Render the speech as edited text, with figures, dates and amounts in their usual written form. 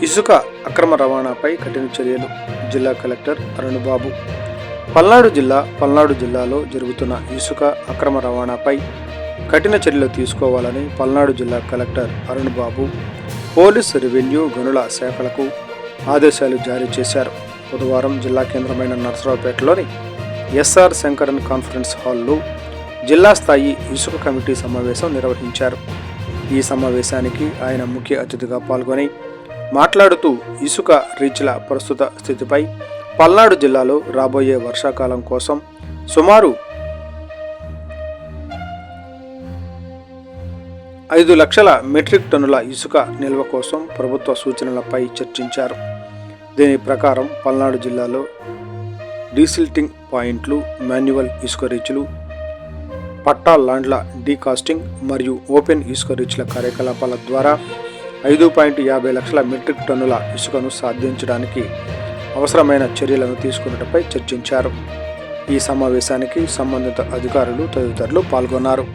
ఇసుక అక్రమ రవాణాపై కఠిన చర్యలు. జిల్లా కలెక్టర్ అరుణ్ బాబు. పల్నాడు జిల్లాలో జరుగుతున్న ఇసుక అక్రమ రవాణాపై కఠిన చర్యలు తీసుకోవాలని పల్నాడు జిల్లా కలెక్టర్ అరుణ్ బాబు పోలీస్, రెవెన్యూ, గనుల శాఖలకు ఆదేశాలు జారీ చేశారు. బుధవారం జిల్లా కేంద్రమైన నర్సరావుపేటలోని ఎస్ఆర్ శంకరన్ కాన్ఫరెన్స్ హాల్లో జిల్లా స్థాయి ఇసుక కమిటీ సమావేశం నిర్వహించారు. ఈ సమావేశానికి ఆయన ముఖ్య అతిథిగా పాల్గొని మాట్లాడుతూ ఇసుక రీచ్ల ప్రస్తుత స్థితిపై, పల్నాడు జిల్లాలో రాబోయే వర్షాకాలం కోసం సుమారు 5 లక్షల మెట్రిక్ టన్నుల ఇసుక నిల్వ కోసం ప్రభుత్వ సూచనలపై చర్చించారు. దీని ప్రకారం పల్నాడు జిల్లాలో డీసిల్టింగ్ పాయింట్లు, మాన్యువల్ ఇసుక రీచ్లు, పట్టా ల్యాండ్ల డీకాస్టింగ్ మరియు ఓపెన్ ఇసుక రీచ్ల కార్యకలాపాల ద్వారా 5.50 లక్షల మెట్రిక్ టన్నుల ఇసుకను సాధించడానికి అవసరమైన చర్యలను తీసుకున్నట్టుపై చర్చించారు. ఈ సమావేశానికి సంబంధిత అధికారులు తదితరులు పాల్గొన్నారు.